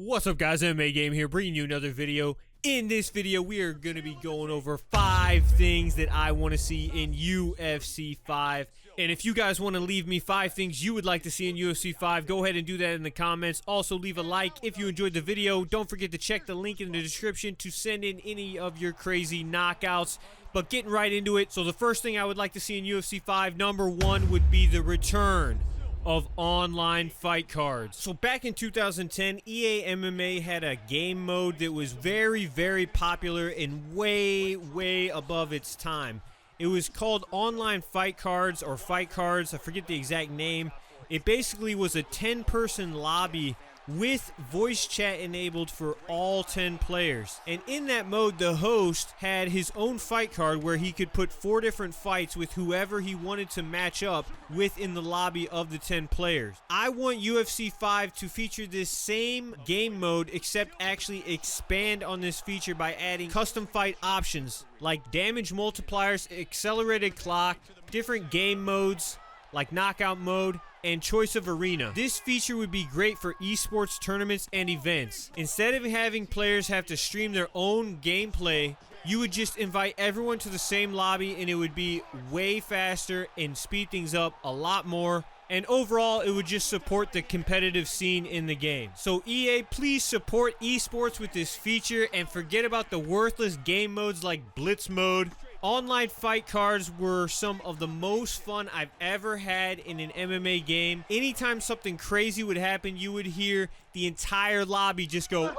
What's up guys, MMA Game here, bringing you another video. In this video, we are going to be going over 5 things that I want to see in UFC 5. And if you guys want to leave me 5 things you would like to see in UFC 5, go ahead and do that in the comments. Also, leave a like if you enjoyed the video. Don't forget to check the link in the description to send in any of your crazy knockouts. But getting right into it, so the first thing I would like to see in UFC 5, number 1, would be the return of online fight cards. So back in 2010, EA MMA had a game mode that was very popular and way above its time. It was called online fight cards or fight cards, I forget the exact name. It basically was a 10-person lobby with voice chat enabled for all 10 players. And in that mode, the host had his own fight card where he could put 4 different fights with whoever he wanted to match up with in the lobby of the 10 players. I want UFC 5 to feature this same game mode, except actually expand on this feature by adding custom fight options like damage multipliers, accelerated clock, different game modes like knockout mode, and choice of arena. This feature would be great for esports tournaments and events. Instead of having players have to stream their own gameplay, you would just invite everyone to the same lobby and it would be way faster and speed things up a lot more. And overall, it would just support the competitive scene in the game. So EA, please support esports with this feature and forget about the worthless game modes like Blitz mode. Online fight cards were some of the most fun I've ever had in an MMA game. Anytime something crazy would happen, you would hear the entire lobby just go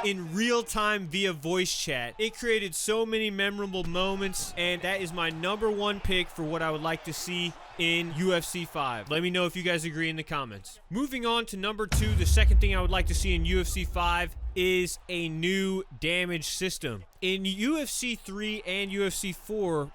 in real time via voice chat. It created so many memorable moments, and that is my number 1 pick for what I would like to see in UFC 5. Let me know if you guys agree in the comments. Moving on to number 2, the second thing I would like to see in UFC 5 is a new damage system. In UFC 3 and UFC 4,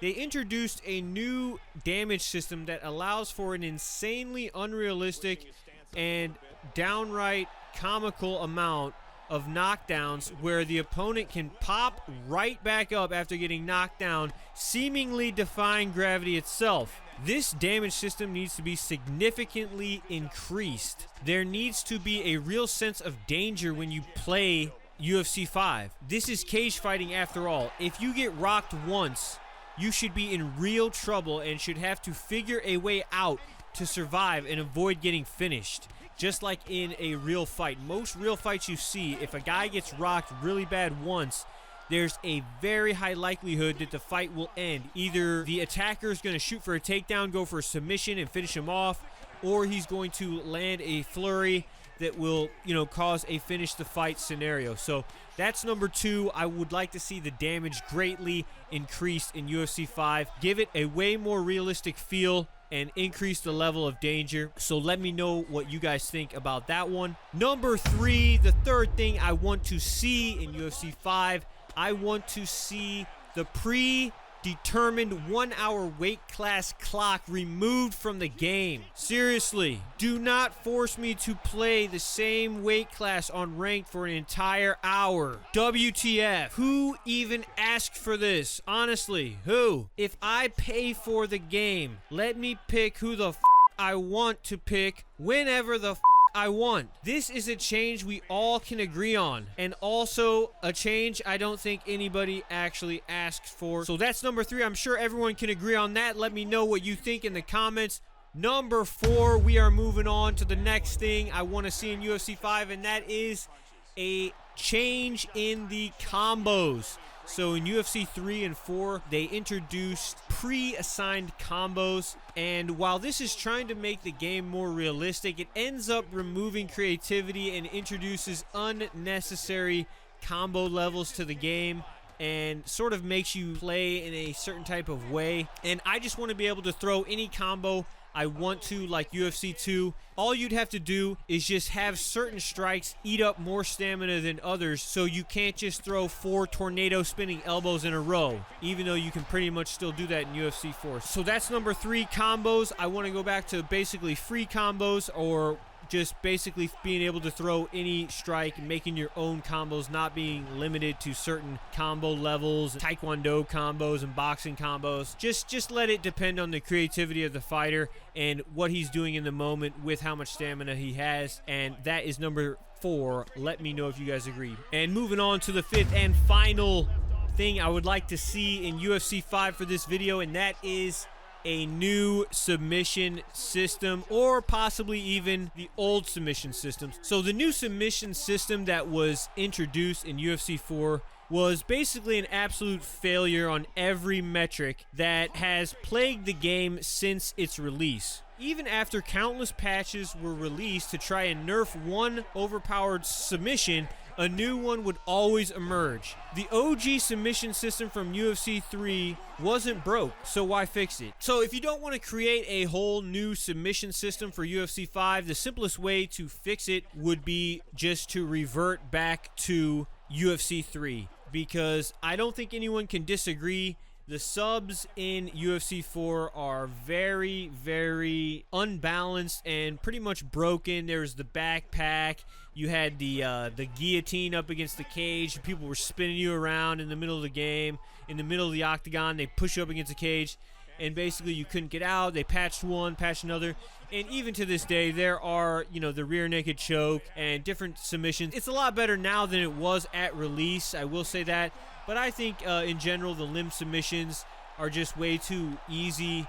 they introduced a new damage system that allows for an insanely unrealistic and downright comical amount of knockdowns where the opponent can pop right back up after getting knocked down, seemingly defying gravity itself. This damage system needs to be significantly increased. There needs to be a real sense of danger when you play UFC 5. This is cage fighting after all. If you get rocked once, you should be in real trouble and should have to figure a way out to survive and avoid getting finished. Just like in a real fight. Most real fights you see, if a guy gets rocked really bad once, there's a very high likelihood that the fight will end. Either the attacker is going to shoot for a takedown, go for a submission and finish him off, or he's going to land a flurry that will, cause a finish the fight scenario. So that's number 2. I would like to see the damage greatly increased in UFC 5. Give it a way more realistic feel and increase the level of danger. So let me know what you guys think about that one. Number 3, the third thing I want to see in UFC 5, I want to see the predetermined 1-hour weight class clock removed from the game. Seriously, do not force me to play the same weight class on ranked for an entire hour. WTF? Who even asked for this? Honestly, who? If I pay for the game, let me pick who the I want to pick whenever the I want. This is a change we all can agree on, and also a change I don't think anybody actually asked for. So that's number 3. I'm sure everyone can agree on that. Let me know what you think in the comments. Number 4, we are moving on to the next thing I want to see in UFC 5, and that is a change in the combos. So in UFC 3 and 4, they introduced pre-assigned combos, and while this is trying to make the game more realistic, it ends up removing creativity and introduces unnecessary combo levels to the game and sort of makes you play in a certain type of way. And I just want to be able to throw any combo I want to, like UFC 2. All you'd have to do is just have certain strikes eat up more stamina than others, so you can't just throw 4 tornado spinning elbows in a row, even though you can pretty much still do that in UFC 4. So that's number 3, combos. I want to go back to basically free combos or just basically being able to throw any strike, making your own combos, not being limited to certain combo levels, taekwondo combos and boxing combos. Just let it depend on the creativity of the fighter and what he's doing in the moment with how much stamina he has. And that is number 4. Let me know if you guys agree. And moving on to the 5th and final thing I would like to see in UFC 5 for this video, and that is a new submission system, or possibly even the old submission systems. So the new submission system that was introduced in UFC 4 was basically an absolute failure on every metric that has plagued the game since its release. Even after countless patches were released to try and nerf one overpowered submission, a new one would always emerge. The OG submission system from UFC 3 wasn't broke, so why fix it? So if you don't want to create a whole new submission system for UFC 5, the simplest way to fix it would be just to revert back to UFC 3, because I don't think anyone can disagree. The subs in UFC 4 are very, very unbalanced and pretty much broken. There's the backpack. You had the guillotine up against the cage. People were spinning you around in the middle of the game. In the middle of the octagon, they push you up against the cage, and basically you couldn't get out. They patched one, patched another. And even to this day, there are, the rear naked choke and different submissions. It's a lot better now than it was at release, I will say that. But I think in general, the limb submissions are just way too easy.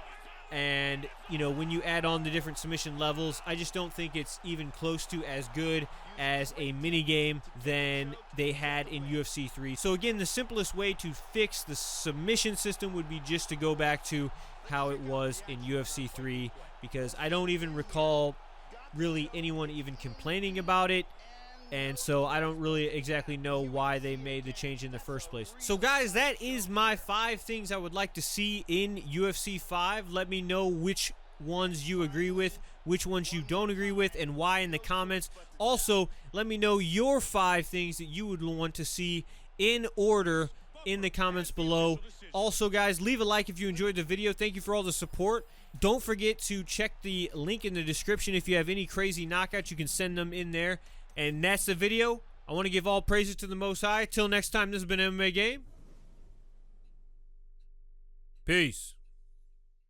And, when you add on the different submission levels, I just don't think it's even close to as good as a mini game than they had in UFC 3. So again, the simplest way to fix the submission system would be just to go back to how it was in UFC 3, because I don't even recall really anyone even complaining about it. And so I don't really exactly know why they made the change in the first place. So guys, that is my 5 things I would like to see in UFC 5. Let me know which ones you agree with, which ones you don't agree with, and why in the comments. Also, let me know your 5 things that you would want to see in order in the comments below. Also, guys, leave a like if you enjoyed the video. Thank you for all the support. Don't forget to check the link in the description. If you have any crazy knockouts, you can send them in there. And that's the video. I want to give all praises to the Most High. Till next time, this has been MMA Game. Peace.